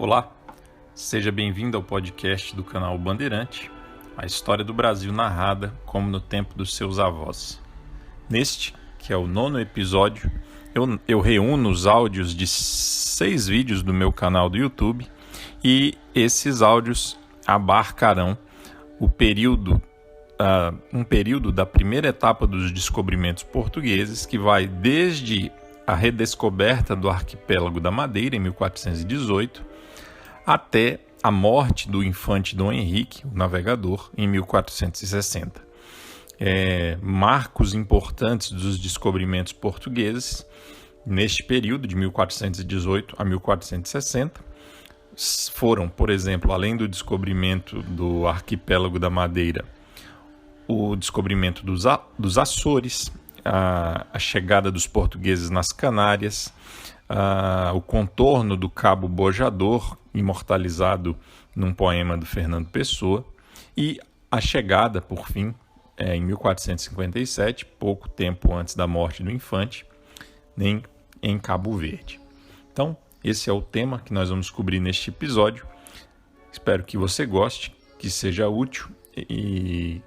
Olá, seja bem-vindo ao podcast do canal Bandeirante, a história do Brasil narrada como no tempo dos seus avós. Neste, que é o 9º episódio, eu reúno os áudios de 6 vídeos do meu canal do YouTube e esses áudios abarcarão um período da primeira etapa dos descobrimentos portugueses, que vai desde a redescoberta do arquipélago da Madeira, em 1418, até a morte do infante Dom Henrique, o navegador, em 1460. Marcos importantes dos descobrimentos portugueses neste período, de 1418 a 1460, foram, por exemplo, além do descobrimento do arquipélago da Madeira, o descobrimento dos Açores, a chegada dos portugueses nas Canárias, o contorno do Cabo Bojador, imortalizado num poema do Fernando Pessoa, e a chegada, por fim, em 1457, pouco tempo antes da morte do infante, em Cabo Verde. Então, esse é o tema que nós vamos cobrir neste episódio. Espero que você goste, que seja útil, e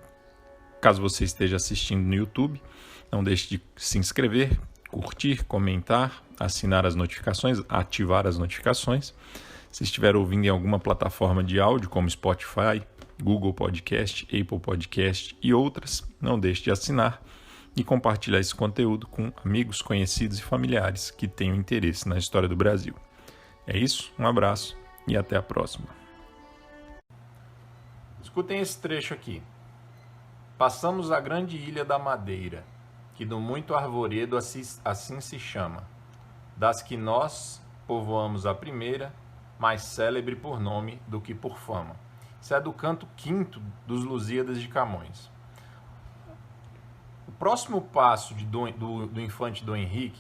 caso você esteja assistindo no YouTube, não deixe de se inscrever, curtir, comentar, assinar as notificações, ativar as notificações. Se estiver ouvindo em alguma plataforma de áudio, como Spotify, Google Podcast, Apple Podcast e outras, não deixe de assinar e compartilhar esse conteúdo com amigos, conhecidos e familiares que tenham interesse na história do Brasil. É isso, um abraço e até a próxima. Escutem esse trecho aqui. Passamos a grande ilha da Madeira, que do muito arvoredo assim se chama, das que nós povoamos a primeira, mais célebre por nome do que por fama. Isso é do canto 5º dos Lusíadas de Camões. O próximo passo do infante Dom Henrique,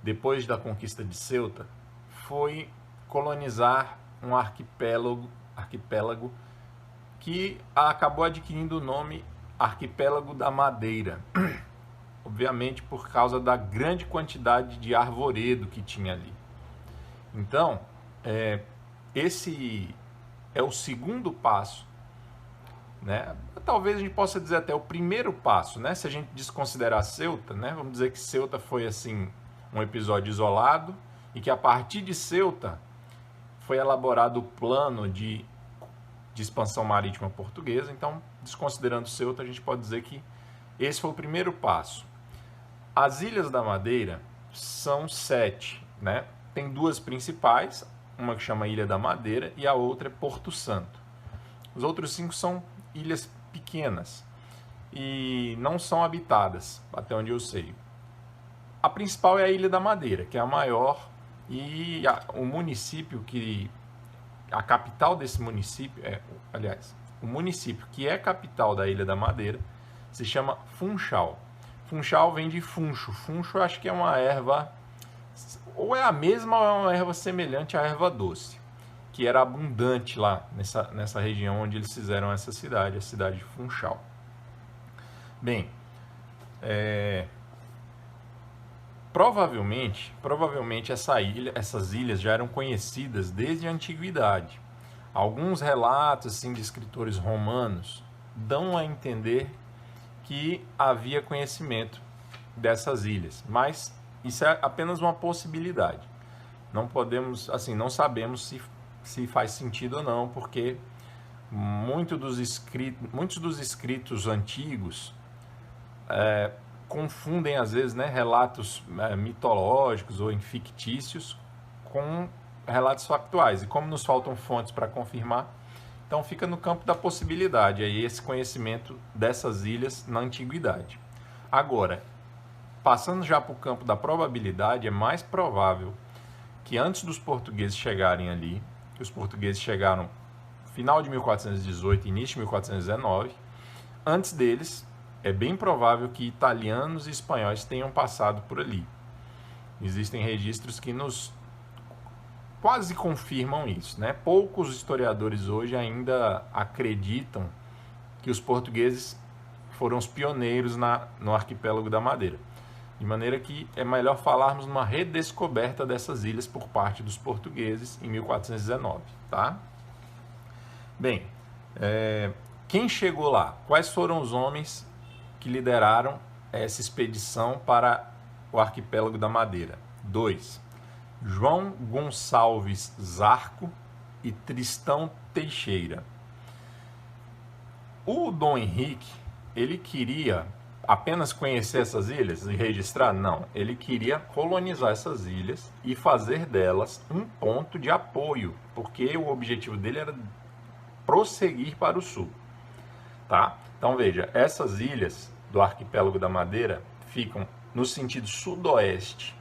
depois da conquista de Ceuta, foi colonizar um arquipélago que acabou adquirindo o nome Arquipélago da Madeira, obviamente por causa da grande quantidade de arvoredo que tinha ali. Então, esse é o segundo passo, né? Talvez a gente possa dizer até o primeiro passo, né? Se a gente desconsiderar Ceuta, né? Vamos dizer que Ceuta foi assim um episódio isolado e que a partir de Ceuta foi elaborado o plano de expansão marítima portuguesa. Então, desconsiderando Ceuta, a gente pode dizer que esse foi o primeiro passo. As Ilhas da Madeira são 7, né? Tem 2 principais, uma que chama Ilha da Madeira e a outra é Porto Santo. Os outros 5 são ilhas pequenas e não são habitadas, até onde eu sei. A principal é a Ilha da Madeira, que é a maior, e o município a capital desse município, o município que é capital da Ilha da Madeira se chama Funchal. Funchal vem de funcho. Funcho eu acho que é uma erva, ou é a mesma ou é uma erva semelhante à erva doce, que era abundante lá nessa região onde eles fizeram essa cidade, a cidade de Funchal. Bem, provavelmente essas ilhas já eram conhecidas desde a antiguidade. Alguns relatos assim, de escritores romanos dão a entender que havia conhecimento dessas ilhas, mas isso é apenas uma possibilidade. Não sabemos se faz sentido ou não, porque muitos dos escritos antigos confundem às vezes, né, relatos mitológicos ou fictícios com relatos factuais, e como nos faltam fontes para confirmar, então fica no campo da possibilidade aí esse conhecimento dessas ilhas na antiguidade. Agora, passando já para o campo da probabilidade, é mais provável que antes dos portugueses chegarem ali, que os portugueses chegaram no final de 1418 início de 1419, antes deles, é bem provável que italianos e espanhóis tenham passado por ali. Existem registros que nos quase confirmam isso, né? Poucos historiadores hoje ainda acreditam que os portugueses foram os pioneiros no arquipélago da Madeira. De maneira que é melhor falarmos numa redescoberta dessas ilhas por parte dos portugueses em 1419, tá? Bem, quem chegou lá? Quais foram os homens que lideraram essa expedição para o arquipélago da Madeira? 2. João Gonçalves Zarco e Tristão Teixeira. O Dom Henrique, ele queria apenas conhecer essas ilhas e registrar? Não, ele queria colonizar essas ilhas e fazer delas um ponto de apoio, porque o objetivo dele era prosseguir para o sul, tá? Então veja, essas ilhas do arquipélago da Madeira ficam no sentido sudoeste,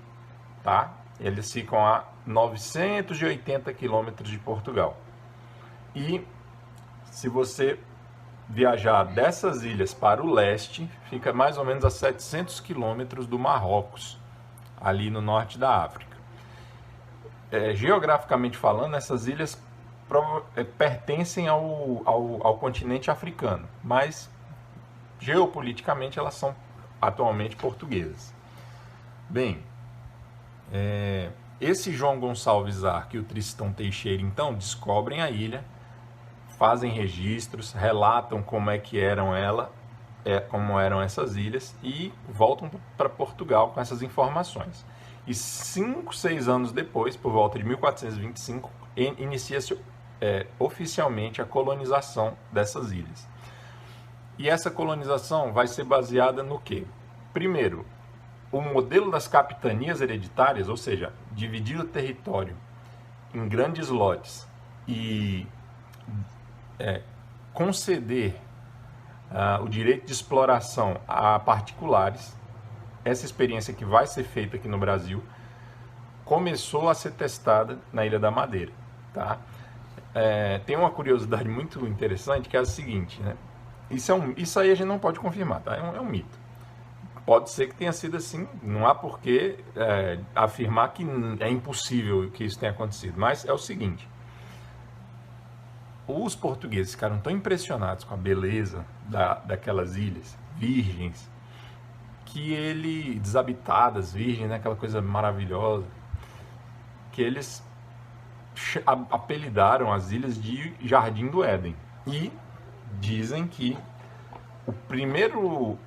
tá? Eles ficam a 980 quilômetros de Portugal. E se você viajar dessas ilhas para o leste, fica mais ou menos a 700 quilômetros do Marrocos, ali no norte da África. Geograficamente falando, essas ilhas pertencem ao continente africano, mas geopoliticamente elas são atualmente portuguesas. Bem, esse João Gonçalves Arco e o Tristão Teixeira, então, descobrem a ilha, fazem registros, relatam como é que como eram essas ilhas e voltam para Portugal com essas informações. E 5, 6 anos depois, por volta de 1425, inicia-se oficialmente a colonização dessas ilhas. E essa colonização vai ser baseada no quê? Primeiro, o modelo das capitanias hereditárias, ou seja, dividir o território em grandes lotes e conceder o direito de exploração a particulares. Essa experiência que vai ser feita aqui no Brasil começou a ser testada na Ilha da Madeira, tá? Tem uma curiosidade muito interessante, que é a seguinte, né? Isso aí a gente não pode confirmar, tá? É um mito. Pode ser que tenha sido assim, não há por que afirmar que é impossível que isso tenha acontecido, mas é o seguinte: os portugueses ficaram tão impressionados com a beleza daquelas ilhas virgens, desabitadas, virgens, né, aquela coisa maravilhosa, que eles apelidaram as ilhas de Jardim do Éden. E dizem que o primeiro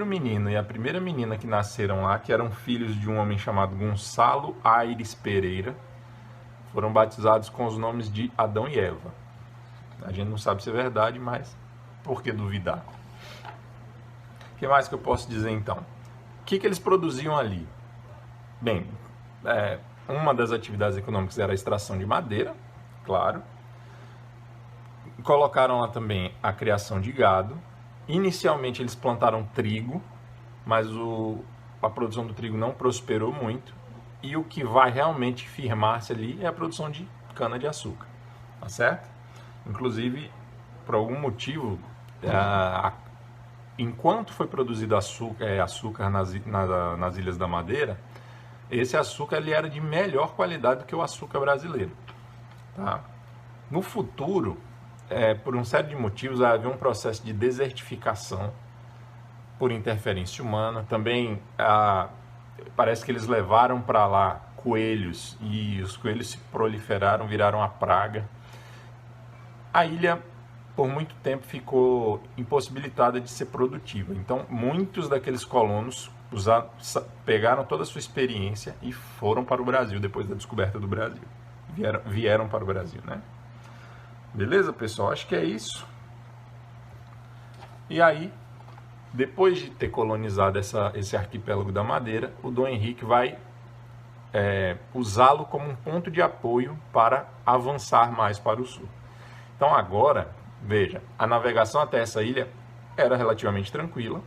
menino e a primeira menina que nasceram lá, que eram filhos de um homem chamado Gonçalo Aires Pereira, foram batizados com os nomes de Adão e Eva. A gente não sabe se é verdade, mas por que duvidar? O que mais que eu posso dizer então? O que eles produziam ali? Bem, uma das atividades econômicas era a extração de madeira, claro. Colocaram lá também a criação de gado. Inicialmente eles plantaram trigo, mas a produção do trigo não prosperou muito. E o que vai realmente firmar-se ali é a produção de cana-de-açúcar, tá certo? Inclusive, por algum motivo, enquanto foi produzido açúcar nas Ilhas da Madeira, esse açúcar ele era de melhor qualidade do que o açúcar brasileiro, tá? No futuro, por uma série de motivos, havia um processo de desertificação por interferência humana. Também parece que eles levaram para lá coelhos e os coelhos se proliferaram, viraram a praga. A ilha, por muito tempo, ficou impossibilitada de ser produtiva. Então, muitos daqueles colonos pegaram toda a sua experiência e foram para o Brasil depois da descoberta do Brasil. Vieram para o Brasil, né? Beleza, pessoal? Acho que é isso. E aí, depois de ter colonizado esse arquipélago da Madeira, o Dom Henrique vai usá-lo como um ponto de apoio para avançar mais para o sul. Então agora, veja, a navegação até essa ilha era relativamente tranquila.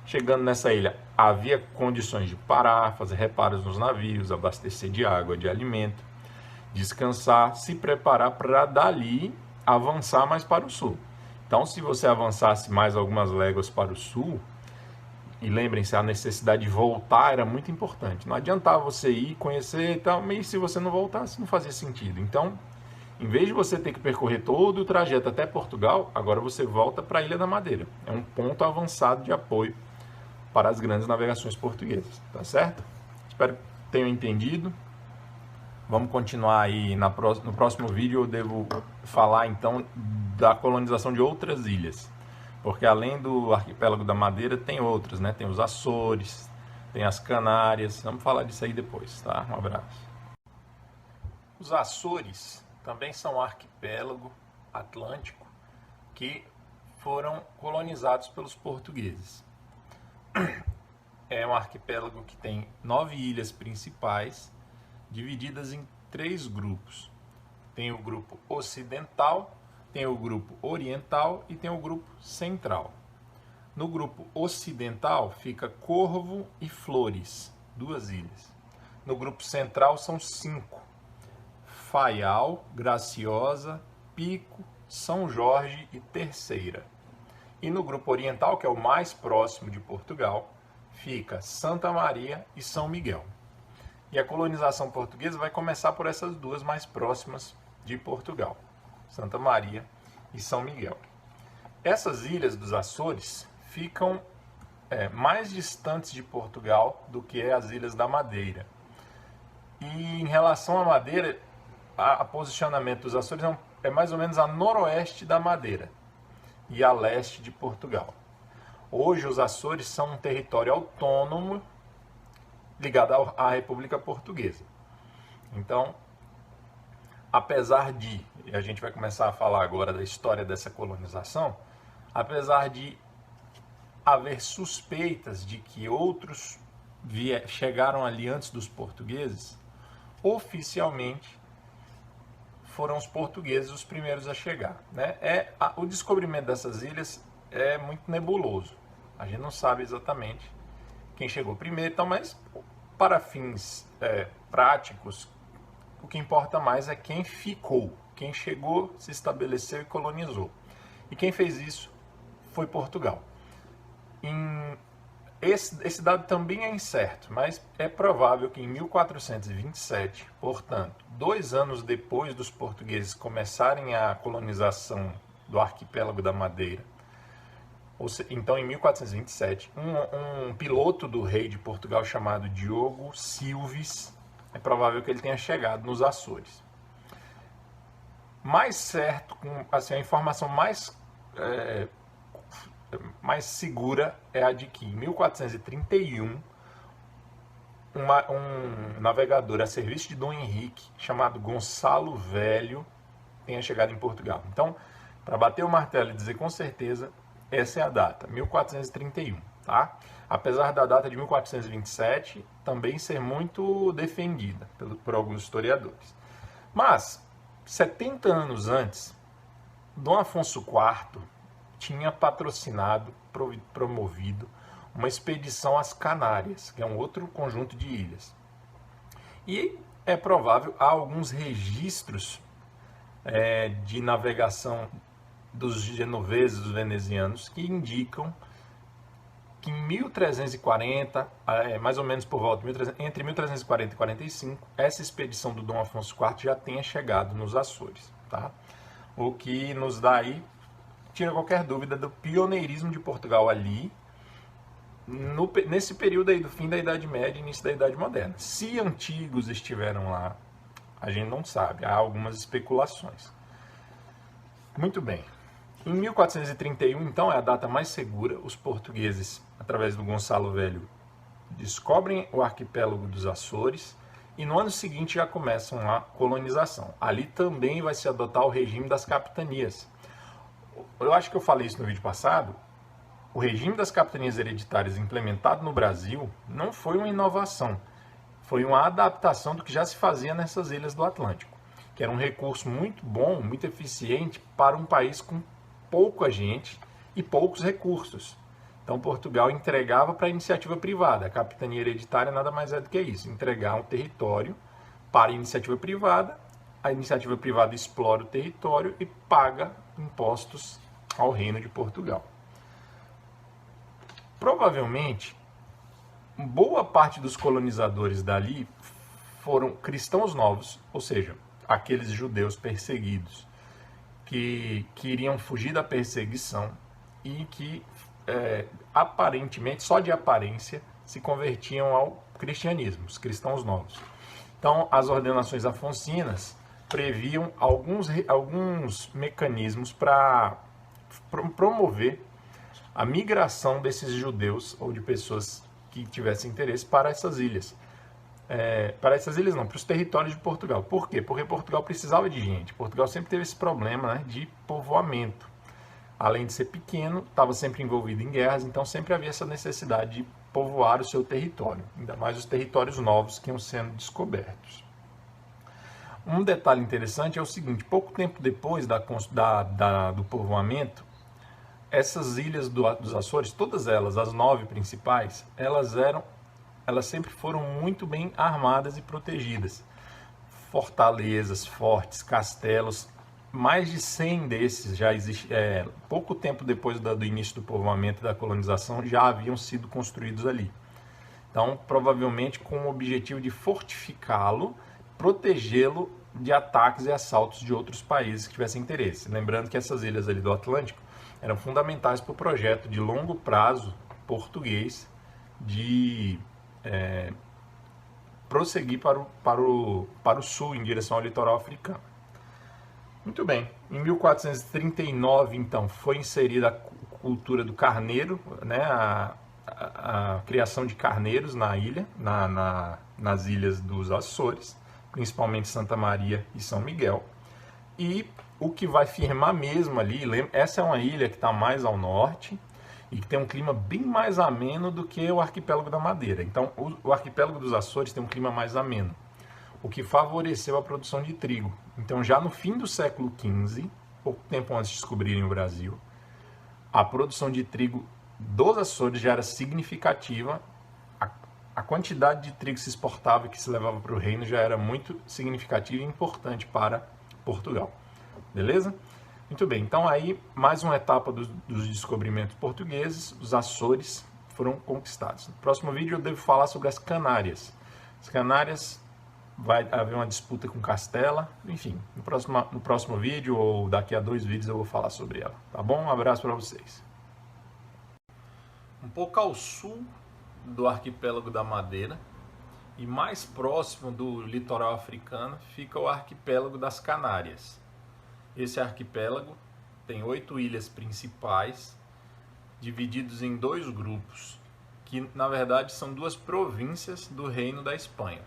Chegando nessa ilha, havia condições de parar, fazer reparos nos navios, abastecer de água, de alimento, descansar, se preparar para dali avançar mais para o sul. Então, se você avançasse mais algumas léguas para o sul, e lembrem-se, a necessidade de voltar era muito importante. Não adiantava você ir, conhecer e tal, mas se você não voltasse, não fazia sentido. Então, em vez de você ter que percorrer todo o trajeto até Portugal, agora você volta para a Ilha da Madeira. É um ponto avançado de apoio para as grandes navegações portuguesas, tá certo? Espero que tenham entendido. Vamos continuar aí no próximo vídeo. Eu devo falar então da colonização de outras ilhas, porque além do arquipélago da Madeira tem outras, né? Tem os Açores, tem as Canárias. Vamos falar disso aí depois, tá? Um abraço. Os Açores também são um arquipélago atlântico que foram colonizados pelos portugueses. É um arquipélago que tem 9 ilhas principais, divididas em 3 grupos. Tem o grupo ocidental, tem o grupo oriental e tem o grupo central. No grupo ocidental fica Corvo e Flores, 2 ilhas. No grupo central são 5. Faial, Graciosa, Pico, São Jorge e Terceira. E no grupo oriental, que é o mais próximo de Portugal, fica Santa Maria e São Miguel. E a colonização portuguesa vai começar por essas 2 mais próximas de Portugal, Santa Maria e São Miguel. Essas ilhas dos Açores ficam mais distantes de Portugal do que as ilhas da Madeira. E em relação à Madeira, o posicionamento dos Açores é mais ou menos a noroeste da Madeira e a leste de Portugal. Hoje os Açores são um território autônomo ligado à República Portuguesa. Então, apesar de, e a gente vai começar a falar agora da história dessa colonização, apesar de haver suspeitas de que outros chegaram ali antes dos portugueses, oficialmente foram os portugueses os primeiros a chegar, né? O descobrimento dessas ilhas é muito nebuloso. A gente não sabe exatamente quem chegou primeiro, então, mas para fins práticos, o que importa mais é quem ficou, quem chegou, se estabeleceu e colonizou. E quem fez isso foi Portugal. Esse dado também é incerto, mas é provável que em 1427, portanto, 2 anos depois dos portugueses começarem a colonização do arquipélago da Madeira, então em 1427, um piloto do rei de Portugal chamado Diogo Silves, é provável que ele tenha chegado nos Açores. Mais certo, assim, a informação mais segura é a de que em 1431 um navegador a serviço de Dom Henrique, chamado Gonçalo Velho, tenha chegado em Portugal. Então, para bater o martelo e dizer com certeza, essa é a data, 1431, tá? Apesar da data de 1427 também ser muito defendida por alguns historiadores. Mas, 70 anos antes, Dom Afonso IV tinha patrocinado, promovido uma expedição às Canárias, que é um outro conjunto de ilhas. E é provável, há alguns registros de navegação dos genoveses, dos venezianos, que indicam que em 1340, mais ou menos por volta, entre 1340 e 45, essa expedição do Dom Afonso IV já tenha chegado nos Açores, tá? O que nos dá aí, tira qualquer dúvida do pioneirismo de Portugal ali, nesse período aí do fim da Idade Média e início da Idade Moderna. Se antigos estiveram lá, a gente não sabe, há algumas especulações. Muito bem. Em 1431, então, é a data mais segura. Os portugueses, através do Gonçalo Velho, descobrem o arquipélago dos Açores e no ano seguinte já começam a colonização. Ali também vai se adotar o regime das capitanias. Eu acho que eu falei isso no vídeo passado. O regime das capitanias hereditárias implementado no Brasil não foi uma inovação, foi uma adaptação do que já se fazia nessas ilhas do Atlântico, que era um recurso muito bom, muito eficiente para um país com pouca gente e poucos recursos. Então Portugal entregava para a iniciativa privada. A capitania hereditária nada mais é do que isso, entregar um território para a iniciativa privada. A iniciativa privada explora o território e paga impostos ao Reino de Portugal. Provavelmente, boa parte dos colonizadores dali foram cristãos novos, ou seja, aqueles judeus perseguidos que iriam fugir da perseguição e que aparentemente, só de aparência, se convertiam ao cristianismo, os cristãos novos. Então, as ordenações afonsinas previam alguns mecanismos para promover a migração desses judeus ou de pessoas que tivessem interesse para essas ilhas. Para essas ilhas não, para os territórios de Portugal. Por quê? Porque Portugal precisava de gente. Portugal sempre teve esse problema, né, de povoamento. Além de ser pequeno, estava sempre envolvido em guerras, então sempre havia essa necessidade de povoar o seu território, ainda mais os territórios novos que iam sendo descobertos. Um detalhe interessante é o seguinte: pouco tempo depois do povoamento, essas ilhas dos Açores, todas elas, as 9 principais, elas sempre foram muito bem armadas e protegidas. Fortalezas, fortes, castelos, mais de 100 desses já existem, pouco tempo depois do início do povoamento e da colonização, já haviam sido construídos ali. Então, provavelmente com o objetivo de fortificá-lo, protegê-lo de ataques e assaltos de outros países que tivessem interesse. Lembrando que essas ilhas ali do Atlântico eram fundamentais para o projeto de longo prazo português de prosseguir para o sul, em direção ao litoral africano. Muito bem, em 1439, então, foi inserida a cultura do carneiro, né, a criação de carneiros na ilha, nas ilhas dos Açores, principalmente Santa Maria e São Miguel. E o que vai firmar mesmo ali, essa é uma ilha que está mais ao norte e que tem um clima bem mais ameno do que o arquipélago da Madeira. Então, o arquipélago dos Açores tem um clima mais ameno, o que favoreceu a produção de trigo. Então, já no fim do século XV, pouco tempo antes de descobrirem o Brasil, a produção de trigo dos Açores já era significativa. A quantidade de trigo que se exportava e que se levava para o reino já era muito significativa e importante para Portugal. Beleza? Muito bem, então aí mais uma etapa dos descobrimentos portugueses, os Açores foram conquistados. No próximo vídeo eu devo falar sobre as Canárias. As Canárias vai haver uma disputa com Castela, enfim, no próximo vídeo ou daqui a 2 vídeos eu vou falar sobre ela, tá bom? Um abraço para vocês. Um pouco ao sul do arquipélago da Madeira e mais próximo do litoral africano fica o arquipélago das Canárias. Esse arquipélago tem 8 ilhas principais, divididos em 2 grupos, que na verdade são 2 províncias do Reino da Espanha.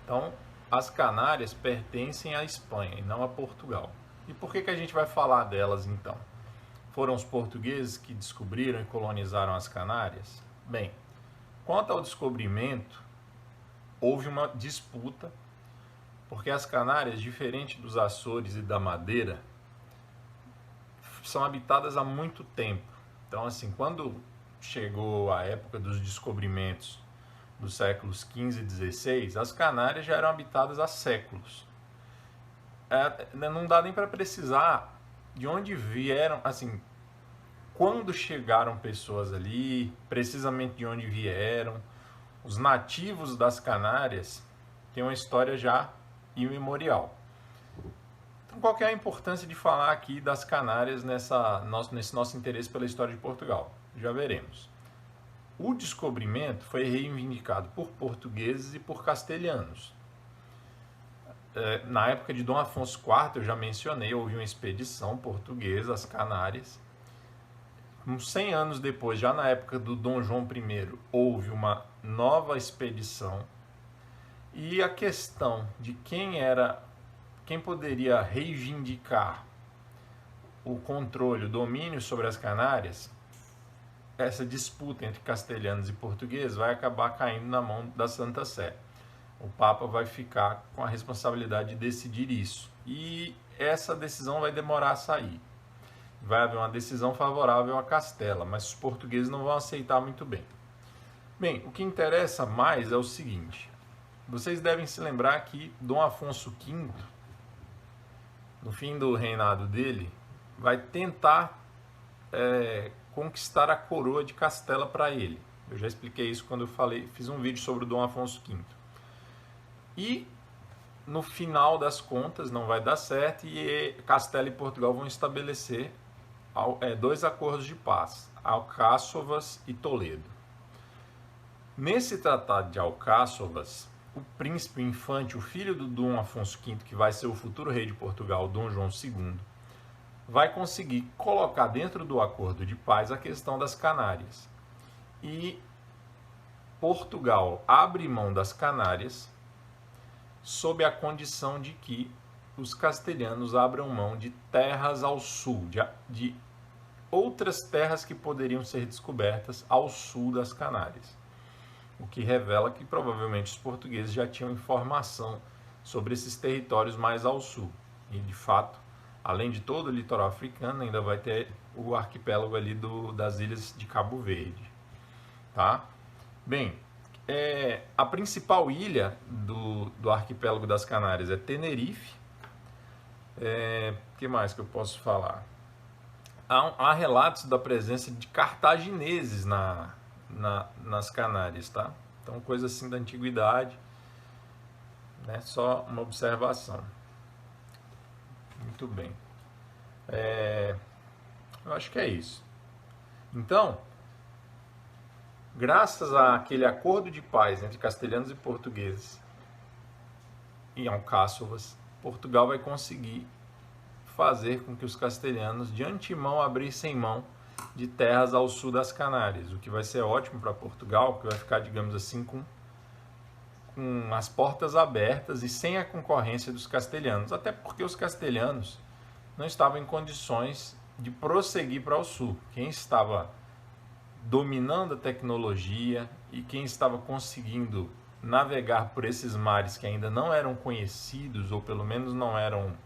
Então, as Canárias pertencem à Espanha e não a Portugal. E por que a gente vai falar delas então? Foram os portugueses que descobriram e colonizaram as Canárias? Bem, quanto ao descobrimento, houve uma disputa, porque as Canárias, diferente dos Açores e da Madeira, são habitadas há muito tempo. Então, assim, quando chegou a época dos descobrimentos dos séculos XV e XVI, as Canárias já eram habitadas há séculos. Não dá nem para precisar de onde vieram, assim, quando chegaram pessoas ali, precisamente de onde vieram. Os nativos das Canárias têm uma história já imemorial. Então, qual que é a importância de falar aqui das Canárias nesse nosso interesse pela história de Portugal? Já veremos. O descobrimento foi reivindicado por portugueses e por castelhanos. Na época de Dom Afonso IV, eu já mencionei, houve uma expedição portuguesa às Canárias. Uns 100 anos depois, já na época do Dom João I, houve uma nova expedição. E a questão de quem poderia reivindicar o controle, o domínio sobre as Canárias, essa disputa entre castelhanos e portugueses vai acabar caindo na mão da Santa Sé. O Papa vai ficar com a responsabilidade de decidir isso. E essa decisão vai demorar a sair. Vai haver uma decisão favorável a Castela, mas os portugueses não vão aceitar muito bem. Bem, o que interessa mais é o seguinte: vocês devem se lembrar que Dom Afonso V, no fim do reinado dele, vai tentar conquistar a coroa de Castela para ele. Eu já expliquei isso quando eu fiz um vídeo sobre o Dom Afonso V. E no final das contas não vai dar certo e Castela e Portugal vão estabelecer dois acordos de paz, Alcáçovas e Toledo. Nesse tratado de Alcáçovas, o príncipe infante, o filho do Dom Afonso V, que vai ser o futuro rei de Portugal, Dom João II, vai conseguir colocar dentro do acordo de paz a questão das Canárias. E Portugal abre mão das Canárias sob a condição de que os castelhanos abram mão de terras ao sul, de outras terras que poderiam ser descobertas ao sul das Canárias. O que revela que provavelmente os portugueses já tinham informação sobre esses territórios mais ao sul. E, de fato, além de todo o litoral africano, ainda vai ter o arquipélago ali das ilhas de Cabo Verde. Tá? Bem, a principal ilha do arquipélago das Canárias é Tenerife. O que mais que eu posso falar? Há relatos da presença de cartagineses nas Canárias, tá? Então, coisa assim da antiguidade, né? Só uma observação. Muito bem. Eu acho que é isso. Então, graças àquele acordo de paz entre castelhanos e portugueses em Alcáçovas, Portugal vai conseguir fazer com que os castelhanos de antemão abrissem mão de terras ao sul das Canárias, o que vai ser ótimo para Portugal, que vai ficar, digamos assim, com as portas abertas e sem a concorrência dos castelhanos, até porque os castelhanos não estavam em condições de prosseguir para o sul. Quem estava dominando a tecnologia e quem estava conseguindo navegar por esses mares que ainda não eram conhecidos, ou pelo menos não eram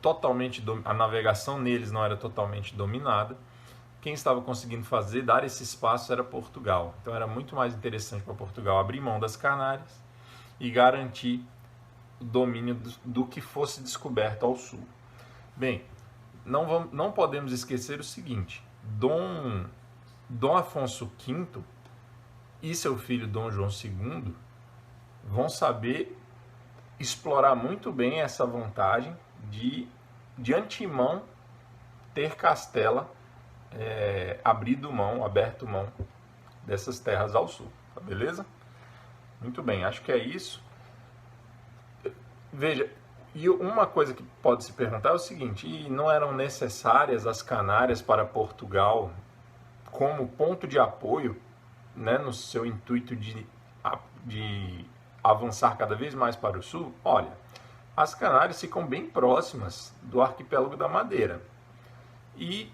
totalmente, a navegação neles não era totalmente dominada, quem estava conseguindo dar esse espaço era Portugal. Então era muito mais interessante para Portugal abrir mão das Canárias e garantir o domínio do que fosse descoberto ao sul. Bem, não podemos esquecer o seguinte: Dom Afonso V e seu filho Dom João II vão saber explorar muito bem essa vantagem de antemão ter Castela aberto mão dessas terras ao sul, tá beleza? Muito bem, acho que é isso. Veja, e uma coisa que pode se perguntar é o seguinte: e não eram necessárias as Canárias para Portugal como ponto de apoio, né, no seu intuito de avançar cada vez mais para o sul? Olha, as Canárias ficam bem próximas do arquipélago da Madeira. E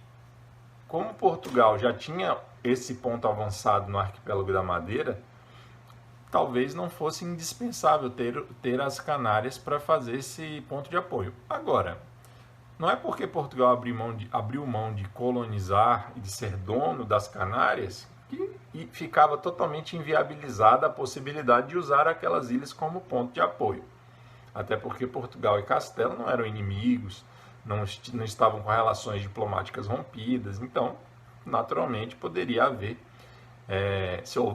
como Portugal já tinha esse ponto avançado no arquipélago da Madeira, talvez não fosse indispensável ter as Canárias para fazer esse ponto de apoio. Agora, não é porque Portugal abriu mão de colonizar e de ser dono das Canárias que ficava totalmente inviabilizada a possibilidade de usar aquelas ilhas como ponto de apoio. Até porque Portugal e Castela não eram inimigos, não estavam com relações diplomáticas rompidas, então, naturalmente, poderia haver,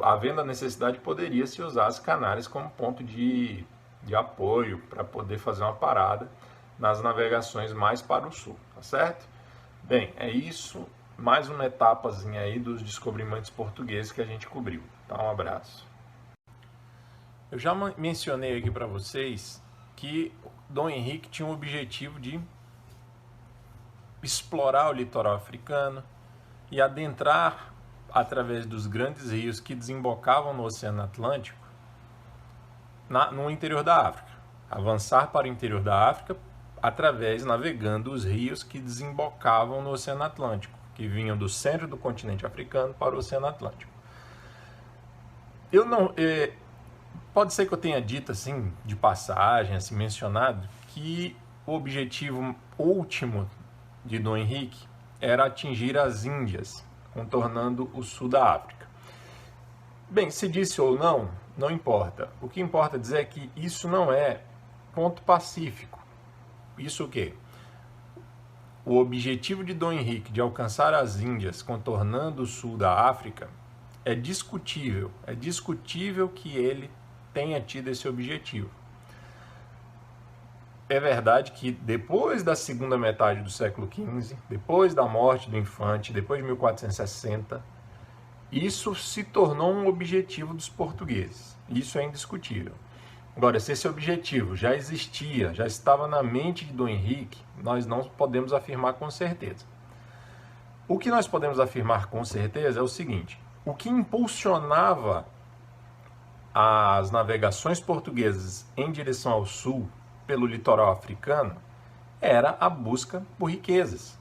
havendo a necessidade, poderia-se usar as Canárias como ponto de apoio para poder fazer uma parada nas navegações mais para o sul, tá certo? Bem, é isso, mais uma etapazinha aí dos descobrimentos portugueses que a gente cobriu, tá? Um abraço. Eu já mencionei aqui para vocês que Dom Henrique tinha o objetivo de explorar o litoral africano e adentrar através dos grandes rios que desembocavam no Oceano Atlântico no interior da África. Avançar para o interior da África navegando os rios que desembocavam no Oceano Atlântico, que vinham do centro do continente africano para o Oceano Atlântico. Pode ser que eu tenha dito assim, de passagem, assim, mencionado, que o objetivo último de Dom Henrique era atingir as Índias, contornando o sul da África. Bem, se disse ou não, não importa. O que importa dizer é que isso não é ponto pacífico. Isso o quê? O objetivo de Dom Henrique de alcançar as Índias, contornando o sul da África, é discutível. É discutível que ele tenha tido esse objetivo. é verdade que depois da segunda metade do século XV, depois da morte do infante, depois de 1460, isso se tornou um objetivo dos portugueses. Isso é indiscutível. Agora, se esse objetivo já existia, já estava na mente de Dom Henrique, nós não podemos afirmar com certeza. O que nós podemos afirmar com certeza é o seguinte: o que impulsionava as navegações portuguesas em direção ao sul, pelo litoral africano, era a busca por riquezas,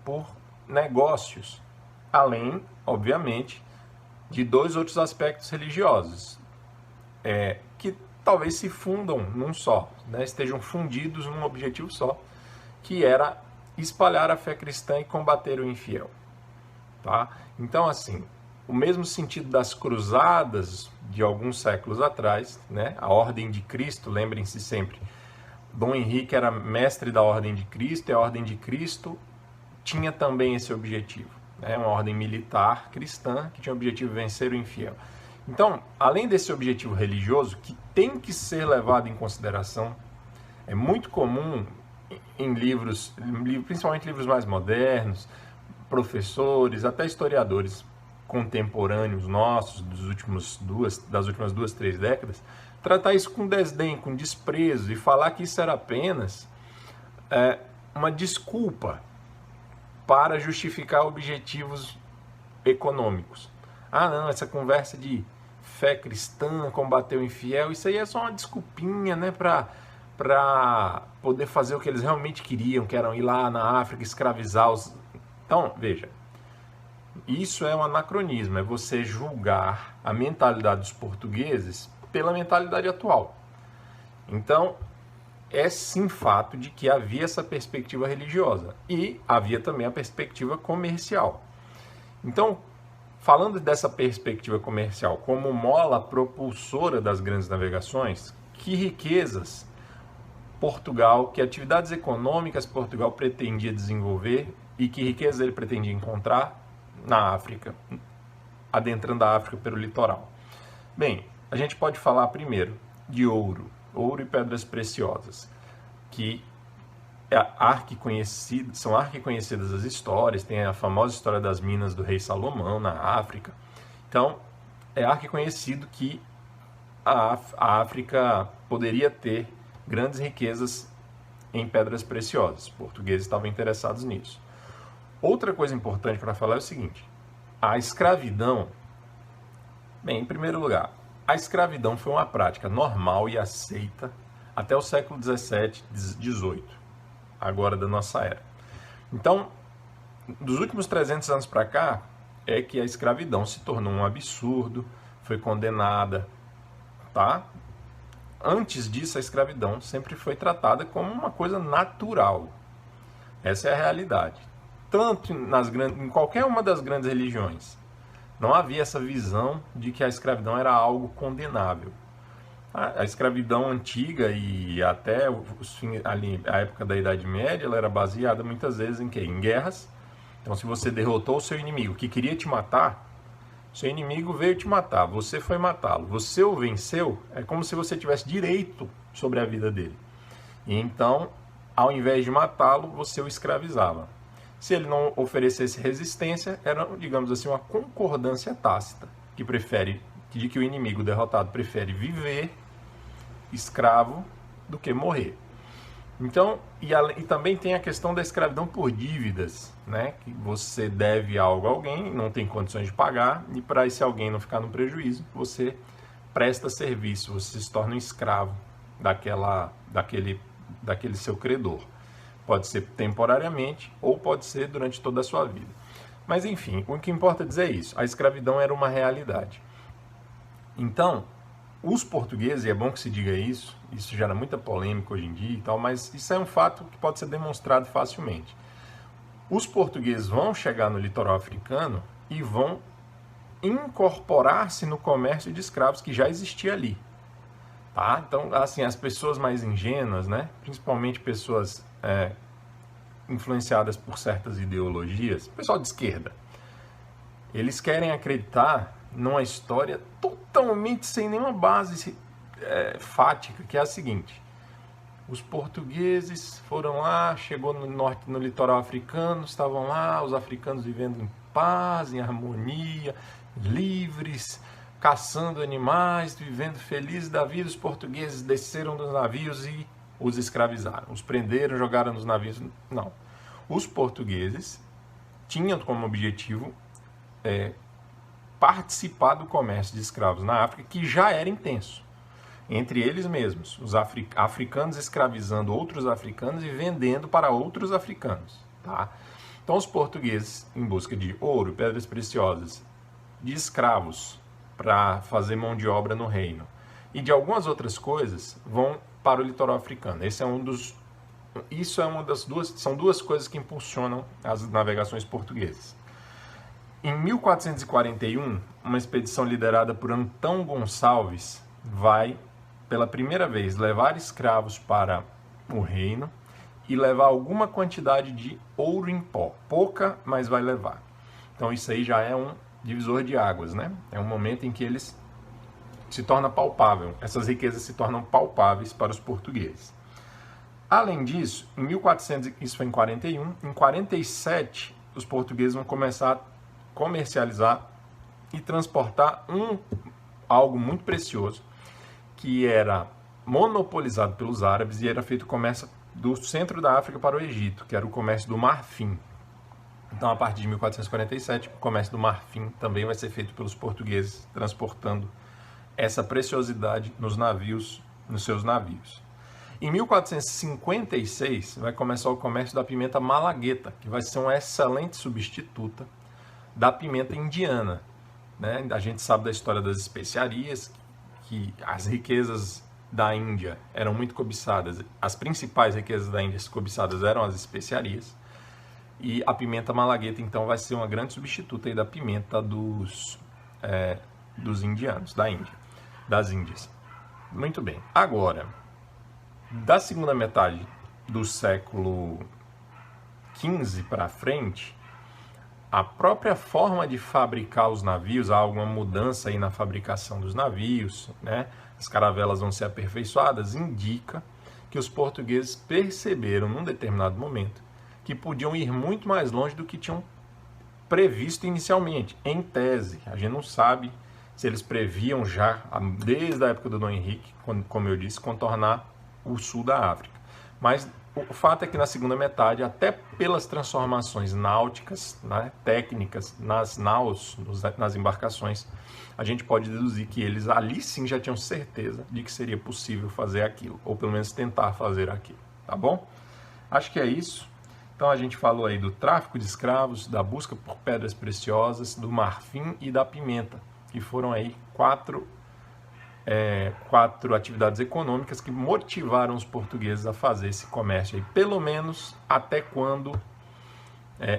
por negócios, além, obviamente, de dois outros aspectos religiosos, que talvez se fundam num só, né? Estejam fundidos num objetivo só, que era espalhar a fé cristã e combater o infiel. Tá? Então, assim, o mesmo sentido das cruzadas de alguns séculos atrás, né? A Ordem de Cristo, lembrem-se sempre, Dom Henrique era mestre da Ordem de Cristo, e a Ordem de Cristo tinha também esse objetivo, né? Uma ordem militar cristã que tinha o objetivo de vencer o infiel. Então, além desse objetivo religioso, que tem que ser levado em consideração, é muito comum em livros, principalmente livros mais modernos, professores, até historiadores contemporâneos nossos das últimas 2, 3 décadas, tratar isso com desdém, com desprezo, e falar que isso era apenas uma desculpa para justificar objetivos econômicos. Ah, não, essa conversa de fé cristã, combater o infiel, isso aí é só uma desculpinha, né, para poder fazer o que eles realmente queriam, que eram ir lá na África, escravizar os... Então, veja, isso é um anacronismo, é você julgar a mentalidade dos portugueses pela mentalidade atual. Então, é sim fato de que havia essa perspectiva religiosa e havia também a perspectiva comercial. Então, falando dessa perspectiva comercial como mola propulsora das grandes navegações, que riquezas Portugal, que atividades econômicas Portugal pretendia desenvolver e que riquezas ele pretendia encontrar na África, adentrando a África pelo litoral? Bem, a gente pode falar primeiro de ouro e pedras preciosas, que são arquiconhecidas as histórias, tem a famosa história das minas do rei Salomão na África. Então, é arquiconhecido que a África poderia ter grandes riquezas em pedras preciosas. Os portugueses estavam interessados nisso. Outra coisa importante para falar é o seguinte: a escravidão, bem, em primeiro lugar, a escravidão foi uma prática normal e aceita até o século 17, 18, agora da nossa era. Então, dos últimos 300 anos para cá, é que a escravidão se tornou um absurdo, foi condenada, tá? Antes disso, a escravidão sempre foi tratada como uma coisa natural. Essa é a realidade. Tanto em qualquer uma das grandes religiões, não havia essa visão de que a escravidão era algo condenável. A escravidão antiga e até a época da Idade Média, ela era baseada muitas vezes em quê? Em guerras. Então, se você derrotou o seu inimigo que queria te matar, seu inimigo veio te matar, você foi matá-lo, você o venceu, é como se você tivesse direito sobre a vida dele. E então, ao invés de matá-lo, você o escravizava. Se ele não oferecesse resistência, era, digamos assim, uma concordância tácita, de que o inimigo derrotado prefere viver escravo do que morrer. Então, e também tem a questão da escravidão por dívidas, né? Que você deve algo a alguém, não tem condições de pagar, e para esse alguém não ficar no prejuízo, você presta serviço, você se torna um escravo daquele seu credor. Pode ser temporariamente ou pode ser durante toda a sua vida. Mas enfim, o que importa dizer é isso: a escravidão era uma realidade. Então, os portugueses, e é bom que se diga isso gera muita polêmica hoje em dia e tal, mas isso é um fato que pode ser demonstrado facilmente. Os portugueses vão chegar no litoral africano e vão incorporar-se no comércio de escravos que já existia ali. Tá? Então, assim, as pessoas mais ingênuas, né? Principalmente pessoas influenciadas por certas ideologias, pessoal de esquerda, eles querem acreditar numa história totalmente sem nenhuma base fática, que é a seguinte: Os portugueses foram lá, chegou no norte, no litoral africano, estavam lá, os africanos vivendo em paz, em harmonia, livres, caçando animais, vivendo felizes da vida. Os portugueses desceram dos navios e os escravizaram, os prenderam, jogaram nos navios. Não. Os portugueses tinham como objetivo participar do comércio de escravos na África, que já era intenso. Entre eles mesmos, os africanos escravizando outros africanos e vendendo para outros africanos. Tá? Então, os portugueses, em busca de ouro, pedras preciosas, de escravos para fazer mão de obra no reino e de algumas outras coisas, vão para o litoral africano. São duas coisas que impulsionam as navegações portuguesas. Em 1441, uma expedição liderada por Antão Gonçalves vai, pela primeira vez, levar escravos para o reino e levar alguma quantidade de ouro em pó. Pouca, mas vai levar. Então isso aí já é um divisor de águas, né? É um momento em que eles se torna palpável. Essas riquezas se tornam palpáveis para os portugueses. Além disso, em 1400, isso foi em 41, em 47, os portugueses vão começar a comercializar e transportar algo muito precioso, que era monopolizado pelos árabes e era feito o comércio do centro da África para o Egito, que era o comércio do marfim. Então, a partir de 1447, o comércio do marfim também vai ser feito pelos portugueses, transportando essa preciosidade nos seus navios. Em 1456, vai começar o comércio da pimenta malagueta, que vai ser uma excelente substituta da pimenta indiana. Né? A gente sabe da história das especiarias, que as riquezas da Índia eram muito cobiçadas. As principais riquezas da Índia cobiçadas eram as especiarias. E a pimenta malagueta, então, vai ser uma grande substituta aí da pimenta dos indianos, das Índias. Muito bem. Agora, da segunda metade do século XV para frente, a própria forma de fabricar os navios, há alguma mudança aí na fabricação dos navios, né? As caravelas vão ser aperfeiçoadas, indica que os portugueses perceberam, num determinado momento, que podiam ir muito mais longe do que tinham previsto inicialmente, em tese. A gente não sabe se eles previam já, desde a época do Dom Henrique, como eu disse, contornar o sul da África. Mas o fato é que na segunda metade, até pelas transformações náuticas, né, técnicas, nas naus, nas embarcações, a gente pode deduzir que eles ali sim já tinham certeza de que seria possível fazer aquilo, ou pelo menos tentar fazer aquilo, tá bom? Acho que é isso. Então a gente falou aí do tráfico de escravos, da busca por pedras preciosas, do marfim e da pimenta, que foram aí quatro atividades econômicas que motivaram os portugueses a fazer esse comércio aí, pelo menos até quando,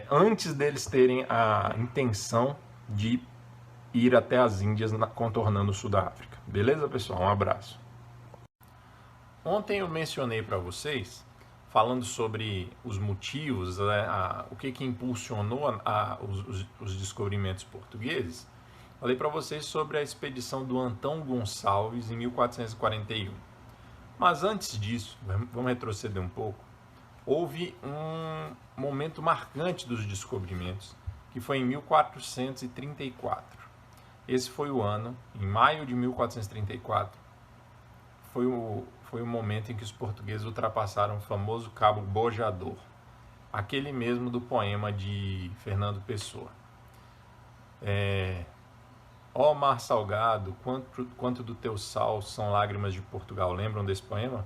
antes deles terem a intenção de ir até as Índias, contornando o sul da África. Beleza, pessoal? Um abraço. Ontem eu mencionei para vocês, falando sobre os motivos, o que impulsionou os descobrimentos portugueses. Falei para vocês sobre a expedição do Antão Gonçalves em 1441. Mas antes disso, vamos retroceder um pouco, houve um momento marcante dos descobrimentos, que foi em 1434. Esse foi o ano, em maio de 1434, foi o momento em que os portugueses ultrapassaram o famoso Cabo Bojador, aquele mesmo do poema de Fernando Pessoa. Ó mar salgado, quanto do teu sal são lágrimas de Portugal. Lembram desse poema?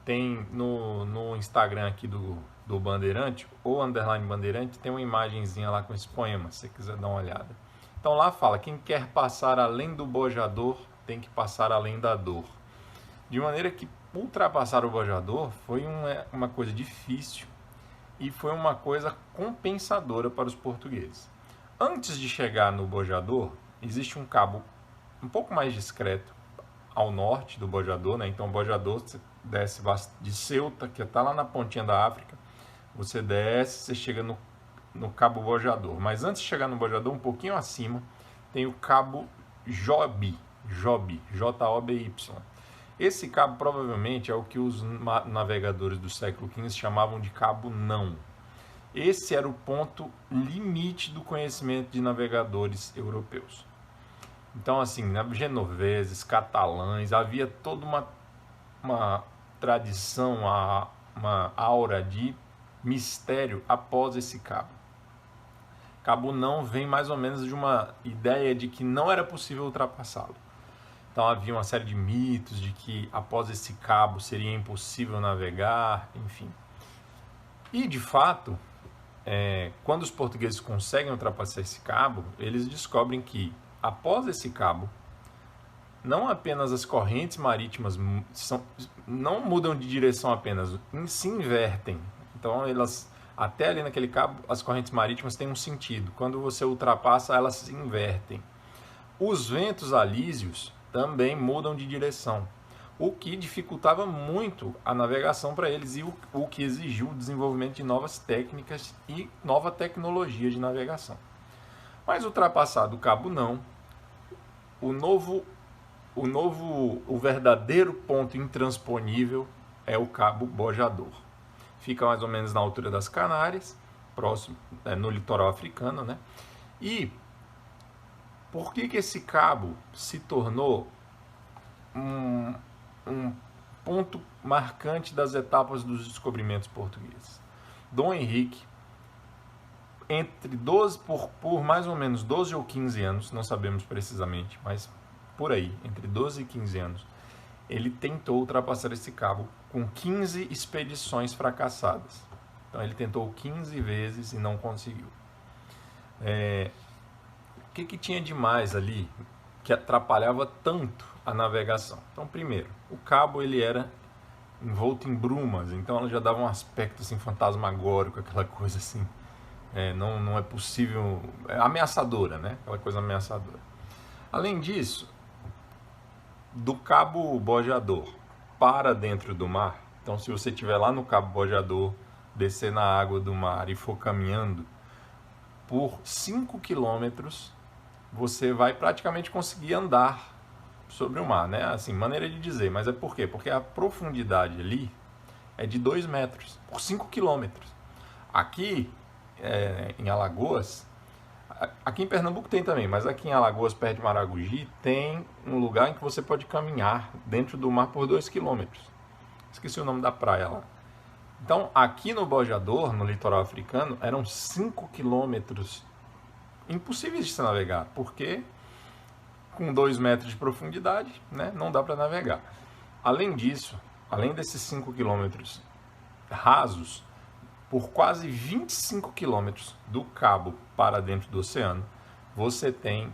Tem no Instagram aqui do Bandeirante, ou underline Bandeirante, tem uma imagenzinha lá com esse poema, se você quiser dar uma olhada. Então lá fala, quem quer passar além do bojador, tem que passar além da dor. De maneira que ultrapassar o bojador foi uma coisa difícil e foi uma coisa compensadora para os portugueses. Antes de chegar no bojador, existe um cabo um pouco mais discreto ao norte do bojador, né? Então o bojador, você desce de Ceuta, que está lá na pontinha da África, você desce, você chega no cabo bojador. Mas antes de chegar no bojador, um pouquinho acima, tem o cabo Joby, J-O-B-Y. Esse cabo provavelmente é o que os navegadores do século XV chamavam de cabo não. Esse era o ponto limite do conhecimento de navegadores europeus. Então, assim, genoveses, catalães, havia toda uma tradição, uma aura de mistério após esse cabo. Cabo não vem mais ou menos de uma ideia de que não era possível ultrapassá-lo. Então havia uma série de mitos de que após esse cabo seria impossível navegar, enfim. E de fato, quando os portugueses conseguem ultrapassar esse cabo, eles descobrem que após esse cabo, não apenas as correntes marítimas não mudam de direção apenas, se invertem. Então elas, até ali naquele cabo, as correntes marítimas têm um sentido. Quando você ultrapassa, elas se invertem. Os ventos alísios também mudam de direção, o que dificultava muito a navegação para eles e o que exigiu o desenvolvimento de novas técnicas e nova tecnologia de navegação. Mas ultrapassado o cabo não, o verdadeiro ponto intransponível é o cabo Bojador. Fica mais ou menos na altura das Canárias, próximo, no litoral africano, né? E por que esse cabo se tornou um ponto marcante das etapas dos descobrimentos portugueses? Dom Henrique, por mais ou menos 12 ou 15 anos, não sabemos precisamente, mas por aí, entre 12 e 15 anos, ele tentou ultrapassar esse cabo com 15 expedições fracassadas. Então ele tentou 15 vezes e não conseguiu. O que tinha de mais ali que atrapalhava tanto a navegação? Então, primeiro, o cabo ele era envolto em brumas, então ela já dava um aspecto assim, fantasmagórico, aquela coisa assim, não é possível, ameaçadora, né? Aquela coisa ameaçadora. Além disso, do cabo Bojador para dentro do mar, então se você estiver lá no cabo Bojador, descer na água do mar e for caminhando por 5 quilômetros, você vai praticamente conseguir andar sobre o mar, né? Assim, maneira de dizer, mas é por quê? Porque a profundidade ali é de 2 metros por 5 quilômetros. Aqui em Alagoas, aqui em Pernambuco tem também, mas aqui em Alagoas, perto de Maragogi, tem um lugar em que você pode caminhar dentro do mar por 2 quilômetros. Esqueci o nome da praia lá. Então, aqui no Bojador, no litoral africano, eram 5 quilômetros impossíveis de se navegar, porque com 2 metros de profundidade, né, não dá para navegar. Além disso, além desses 5 quilômetros rasos, por quase 25 quilômetros do cabo para dentro do oceano, você tem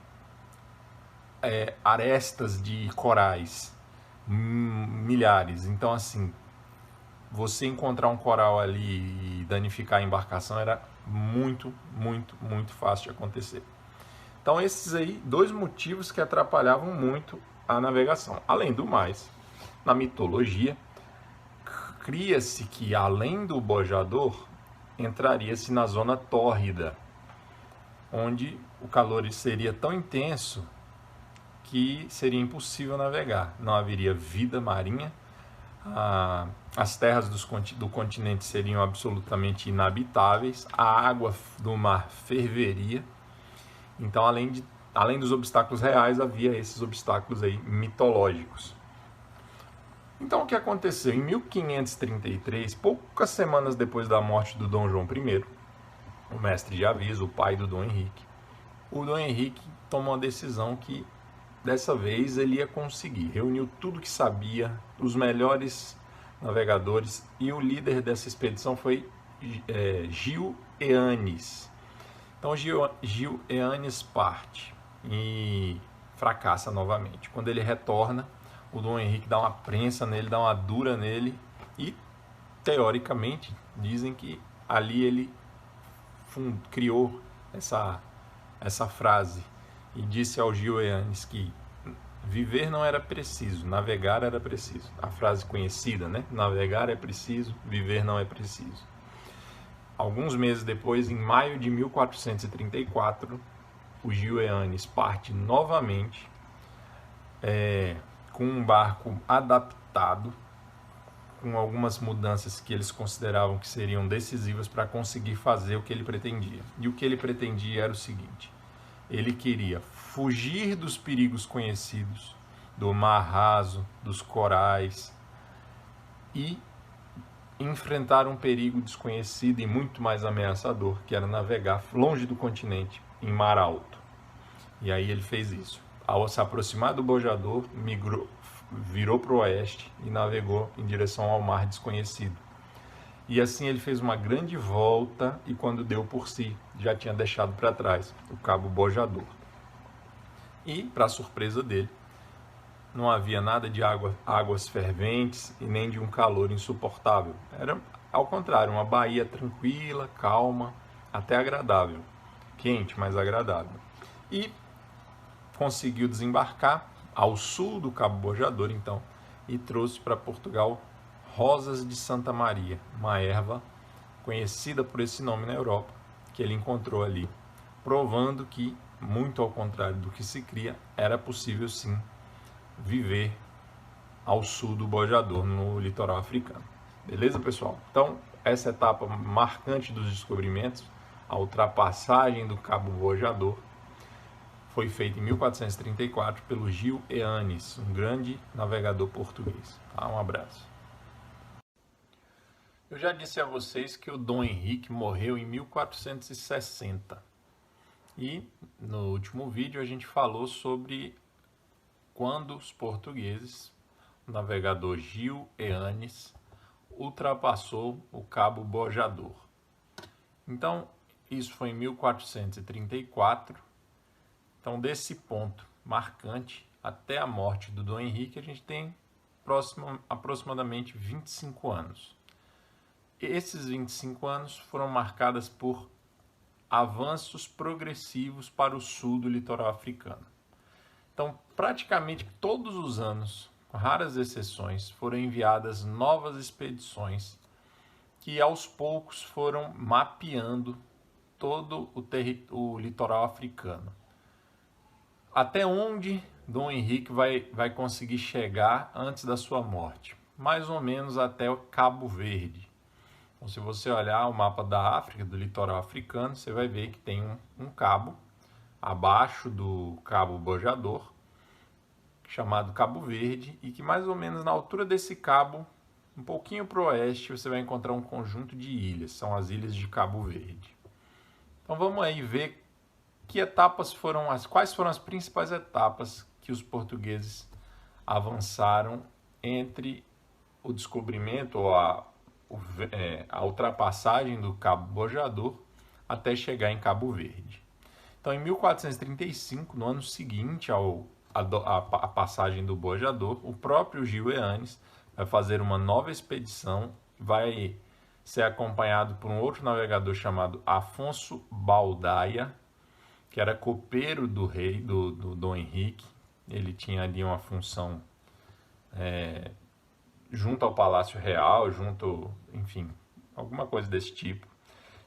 arestas de corais, milhares. Então, assim, você encontrar um coral ali e danificar a embarcação era muito, muito, muito fácil de acontecer. Então, esses aí, 2 motivos que atrapalhavam muito a navegação. Além do mais, na mitologia, cria-se que, além do Bojador, entraria-se na zona tórrida, onde o calor seria tão intenso que seria impossível navegar. Não haveria vida marinha, as terras do continente seriam absolutamente inabitáveis, a água do mar ferveria. Então, além dos obstáculos reais, havia esses obstáculos aí mitológicos. Então, o que aconteceu? Em 1533, poucas semanas depois da morte do Dom João I, o mestre de aviso, o pai do Dom Henrique, o Dom Henrique tomou uma decisão que, dessa vez, ele ia conseguir. Reuniu tudo que sabia, os melhores navegadores, e o líder dessa expedição foi Gil Eanes. Então, Gil Eanes parte e fracassa novamente. Quando ele retorna, o Dom Henrique dá uma prensa nele, dá uma dura nele e, teoricamente, dizem que ali ele criou essa frase e disse ao Gil Eanes que viver não era preciso, navegar era preciso. A frase conhecida, né? Navegar é preciso, viver não é preciso. Alguns meses depois, em maio de 1434, o Gil Eanes parte novamente com um barco adaptado, com algumas mudanças que eles consideravam que seriam decisivas para conseguir fazer o que ele pretendia. E o que ele pretendia era o seguinte: ele queria fugir dos perigos conhecidos, do mar raso, dos corais, e enfrentar um perigo desconhecido e muito mais ameaçador, que era navegar longe do continente, em mar alto. E aí ele fez isso. Ao se aproximar do bojador, virou para o oeste e navegou em direção ao mar desconhecido. E assim ele fez uma grande volta e quando deu por si, já tinha deixado para trás o Cabo Bojador. E, para surpresa dele, não havia nada de águas ferventes e nem de um calor insuportável. Era, ao contrário, uma baía tranquila, calma, até agradável. Quente, mas agradável. E conseguiu desembarcar ao sul do Cabo Bojador, então, e trouxe para Portugal rosas de Santa Maria, uma erva conhecida por esse nome na Europa, que ele encontrou ali, provando que, muito ao contrário do que se cria, era possível sim viver ao sul do Bojador, no litoral africano. Beleza, pessoal? Então, essa etapa marcante dos descobrimentos, a ultrapassagem do Cabo Bojador, foi feita em 1434 pelo Gil Eanes, um grande navegador português. Um abraço. Eu já disse a vocês que o Dom Henrique morreu em 1460. E no último vídeo a gente falou sobre quando os portugueses, o navegador Gil Eanes, ultrapassou o Cabo Bojador. Então, isso foi em 1434. Então, desse ponto marcante até a morte do Dom Henrique, a gente tem aproximadamente 25 anos. Esses 25 anos foram marcados por avanços progressivos para o sul do litoral africano. Então, praticamente todos os anos, com raras exceções, foram enviadas novas expedições que aos poucos foram mapeando todo o litoral africano. Até onde Dom Henrique vai conseguir chegar antes da sua morte? Mais ou menos até o Cabo Verde. Então, se você olhar o mapa da África, do litoral africano, você vai ver que tem um cabo abaixo do Cabo Bojador, chamado Cabo Verde, e que mais ou menos na altura desse cabo, um pouquinho para o oeste, você vai encontrar um conjunto de ilhas, são as ilhas de Cabo Verde. Então vamos aí ver quais foram as principais etapas que os portugueses avançaram entre o descobrimento ou a ultrapassagem do Cabo Bojador até chegar em Cabo Verde. Então, em 1435, no ano seguinte à passagem do Bojador, o próprio Gil Eanes vai fazer uma nova expedição, vai ser acompanhado por um outro navegador chamado Afonso Baldaia, que era copeiro do rei, do Dom Henrique. Ele tinha ali uma função junto ao Palácio Real, enfim, alguma coisa desse tipo.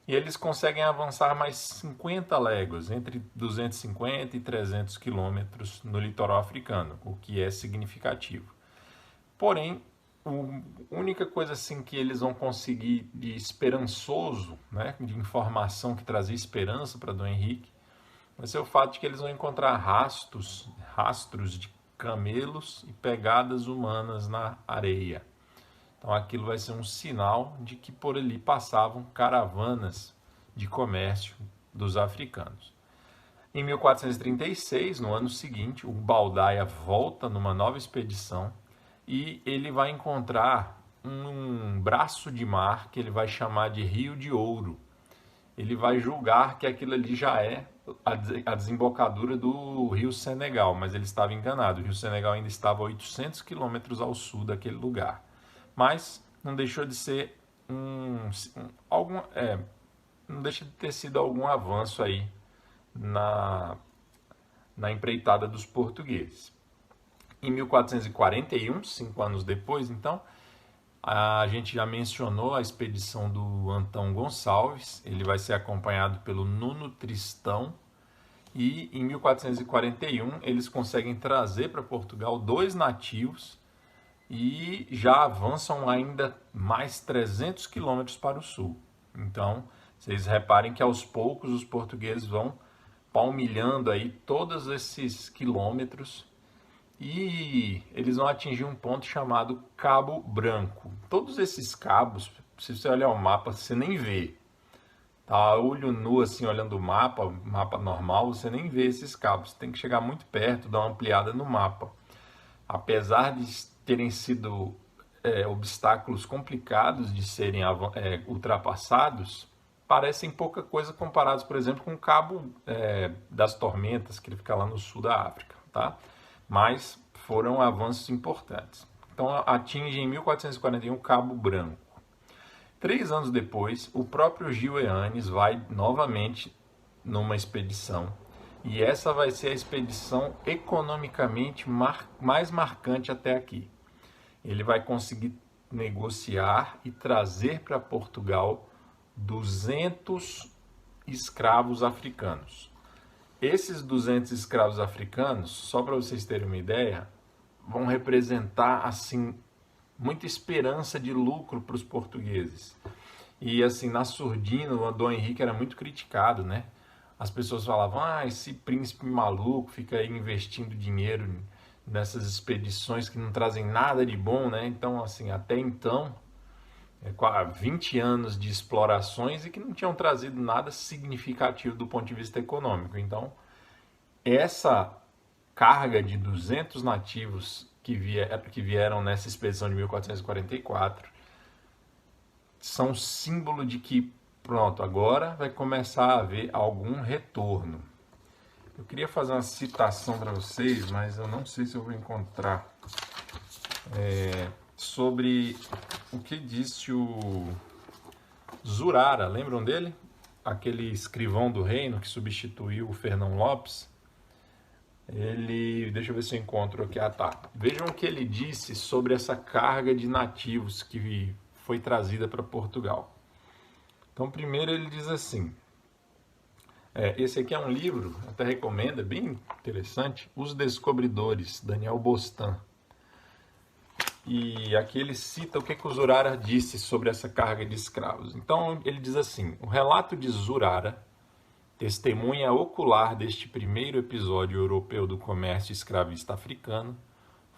E eles conseguem avançar mais 50 léguas, entre 250 e 300 quilômetros no litoral africano, o que é significativo. Porém, a única coisa assim que eles vão conseguir de esperançoso, né, de informação que trazia esperança para Dom Henrique, vai ser o fato de que eles vão encontrar rastros de camelos e pegadas humanas na areia. Então aquilo vai ser um sinal de que por ali passavam caravanas de comércio dos africanos. Em 1436, no ano seguinte, o Baldaia volta numa nova expedição e ele vai encontrar um braço de mar que ele vai chamar de Rio de Ouro. Ele vai julgar que aquilo ali já é a desembocadura do Rio Senegal, mas ele estava enganado. O Rio Senegal ainda estava a 800 quilômetros ao sul daquele lugar. Mas não deixou de ser não deixa de ter sido algum avanço aí na empreitada dos portugueses. Em 1441, 5 anos depois, então, a gente já mencionou a expedição do Antão Gonçalves. Ele vai ser acompanhado pelo Nuno Tristão e em 1441 eles conseguem trazer para Portugal 2 nativos e já avançam ainda mais 300 quilômetros para o sul. Então, vocês reparem que aos poucos os portugueses vão palmilhando aí todos esses quilômetros e eles vão atingir um ponto chamado Cabo Branco. Todos esses cabos, se você olhar o mapa, você nem vê. Tá, olho nu assim, olhando o mapa normal, você nem vê esses cabos. Você tem que chegar muito perto, dar uma ampliada no mapa. Apesar de terem sido obstáculos complicados de serem ultrapassados, parecem pouca coisa comparados, por exemplo, com o Cabo das Tormentas, que ele fica lá no sul da África, tá? Mas foram avanços importantes. Então atinge em 1441 Cabo Branco. 3 anos depois, o próprio Gil Eanes vai novamente numa expedição. E essa vai ser a expedição economicamente mais marcante até aqui. Ele vai conseguir negociar e trazer para Portugal 200 escravos africanos. Esses 200 escravos africanos, só para vocês terem uma ideia, vão representar assim muita esperança de lucro para os portugueses. E assim, na surdina, o Dom Henrique era muito criticado, né? As pessoas falavam, esse príncipe maluco fica aí investindo dinheiro nessas expedições que não trazem nada de bom, né? Então, assim, até então, 20 anos de explorações e que não tinham trazido nada significativo do ponto de vista econômico. Então, essa carga de 200 nativos que vieram nessa expedição de 1444 são símbolo de que, pronto, agora vai começar a haver algum retorno. Eu queria fazer uma citação para vocês, mas eu não sei se eu vou encontrar, sobre o que disse o Zurara. Lembram dele? Aquele escrivão do reino que substituiu o Fernão Lopes. Deixa eu ver se eu encontro aqui. Vejam o que ele disse sobre essa carga de nativos que foi trazida para Portugal. Então, primeiro ele diz assim, esse aqui é um livro, até recomendo, é bem interessante, Os Descobridores, Daniel Bostan. E aqui ele cita o que o Zurara disse sobre essa carga de escravos. Então, ele diz assim, o relato de Zurara, testemunha ocular deste primeiro episódio europeu do comércio escravista africano,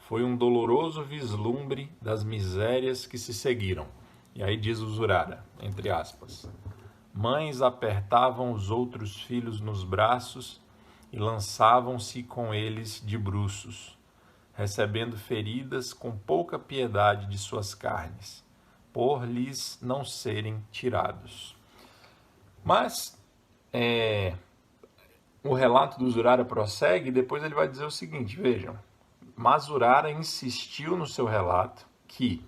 foi um doloroso vislumbre das misérias que se seguiram. E aí diz o Zurara, entre aspas, mães apertavam os outros filhos nos braços e lançavam-se com eles de bruços, recebendo feridas com pouca piedade de suas carnes, por lhes não serem tirados. Mas o relato do Zurara prossegue e depois ele vai dizer o seguinte, vejam, mas Zurara insistiu no seu relato que,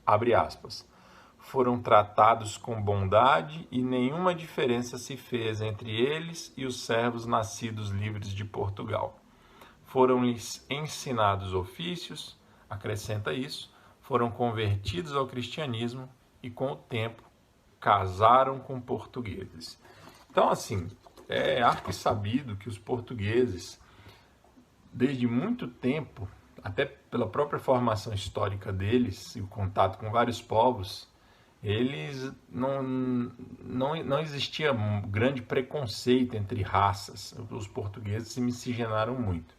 abre aspas, foram tratados com bondade e nenhuma diferença se fez entre eles e os servos nascidos livres de Portugal. Foram-lhes ensinados ofícios, acrescenta isso, foram convertidos ao cristianismo e, com o tempo, casaram com portugueses. Então, assim, é arquisabido que os portugueses, desde muito tempo, até pela própria formação histórica deles e o contato com vários povos, eles não existia um grande preconceito entre raças. Os portugueses se miscigenaram muito.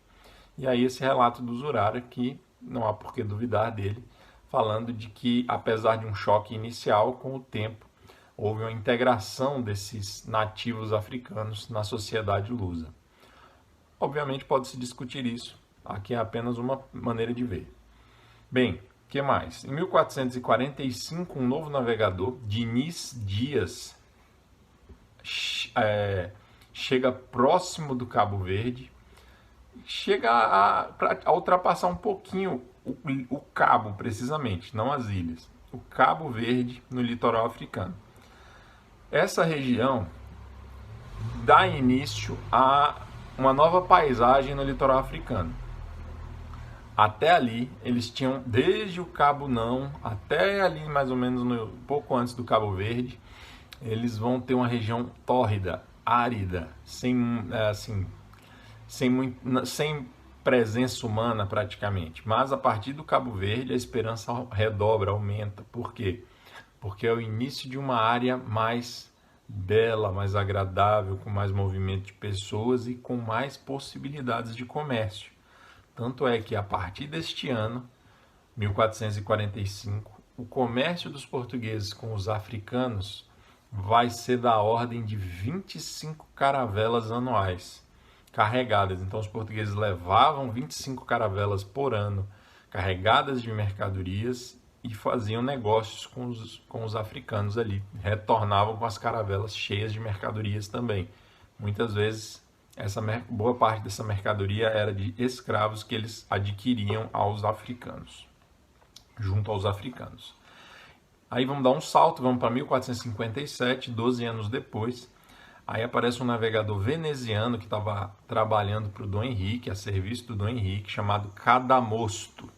E aí esse relato do Zurara, que não há por que duvidar dele, falando de que, apesar de um choque inicial, com o tempo, houve uma integração desses nativos africanos na sociedade lusa. Obviamente pode-se discutir isso, aqui é apenas uma maneira de ver. Bem, o que mais? Em 1445, um novo navegador, Diniz Dias, chega próximo do Cabo Verde, chega a ultrapassar um pouquinho o cabo, precisamente, não as ilhas. O Cabo Verde, no litoral africano. Essa região dá início a uma nova paisagem no litoral africano. Até ali, eles tinham, desde o Cabo Não, até ali mais ou menos pouco antes do Cabo Verde, eles vão ter uma região tórrida, árida, sem, assim, sem presença humana praticamente. Mas a partir do Cabo Verde a esperança redobra, aumenta. Por quê? Porque é o início de uma área mais bela, mais agradável, com mais movimento de pessoas e com mais possibilidades de comércio. Tanto é que a partir deste ano, 1445, o comércio dos portugueses com os africanos vai ser da ordem de 25 caravelas anuais carregadas. Então os portugueses levavam 25 caravelas por ano carregadas de mercadorias e faziam negócios com os africanos ali. Retornavam com as caravelas cheias de mercadorias também. Muitas vezes, boa parte dessa mercadoria era de escravos que eles adquiriam aos africanos, junto aos africanos. Aí vamos dar um salto, vamos para 1457, 12 anos depois. Aí aparece um navegador veneziano que estava trabalhando para o Dom Henrique, a serviço do Dom Henrique, chamado Cadamosto.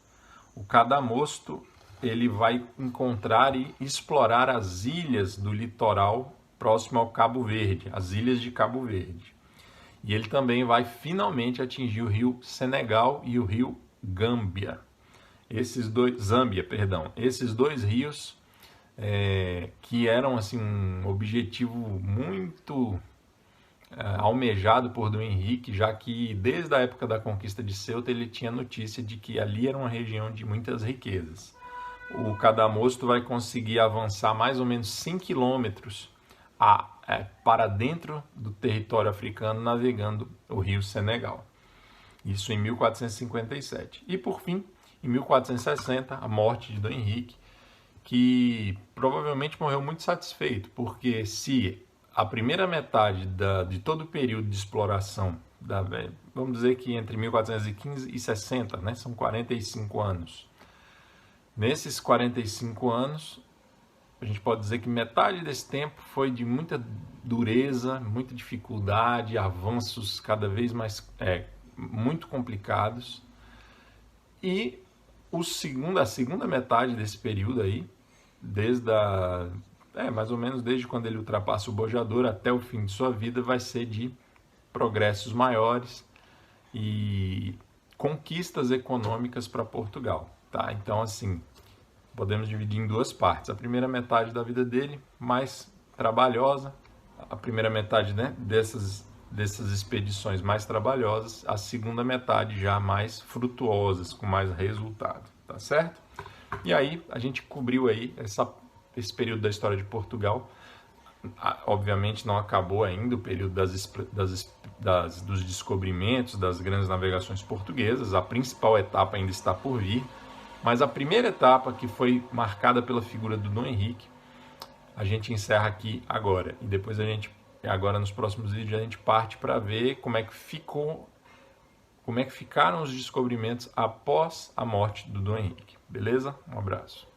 O Cadamosto, ele vai encontrar e explorar as ilhas do litoral próximo ao Cabo Verde, as ilhas de Cabo Verde. E ele também vai finalmente atingir o rio Senegal e o rio Zâmbia. Esses dois rios que eram assim um objetivo muito almejado por Dom Henrique, já que desde a época da conquista de Ceuta ele tinha notícia de que ali era uma região de muitas riquezas. O Cadamosto vai conseguir avançar mais ou menos 100 quilômetros para dentro do território africano, navegando o rio Senegal. Isso em 1457. E por fim, em 1460, a morte de Dom Henrique, que provavelmente morreu muito satisfeito, porque se a primeira metade de todo o período de exploração, vamos dizer que entre 1415 e 60, né, são 45 anos. Nesses 45 anos, a gente pode dizer que metade desse tempo foi de muita dureza, muita dificuldade, avanços cada vez mais muito complicados. E a segunda metade desse período aí, mais ou menos desde quando ele ultrapassa o Bojador até o fim de sua vida, vai ser de progressos maiores e conquistas econômicas para Portugal. Tá? Então, assim, podemos dividir em duas partes. A primeira metade da vida dele, mais trabalhosa, a primeira metade, né, dessas expedições mais trabalhosas, a segunda metade já mais frutuosas, com mais resultado, tá certo? E aí, a gente cobriu aí esse período da história de Portugal. Obviamente não acabou ainda o período dos descobrimentos, das grandes navegações portuguesas. A principal etapa ainda está por vir. Mas a primeira etapa, que foi marcada pela figura do Dom Henrique, a gente encerra aqui agora. E depois agora nos próximos vídeos, a gente parte para ver como é que ficaram os descobrimentos após a morte do Dom Henrique. Beleza? Um abraço.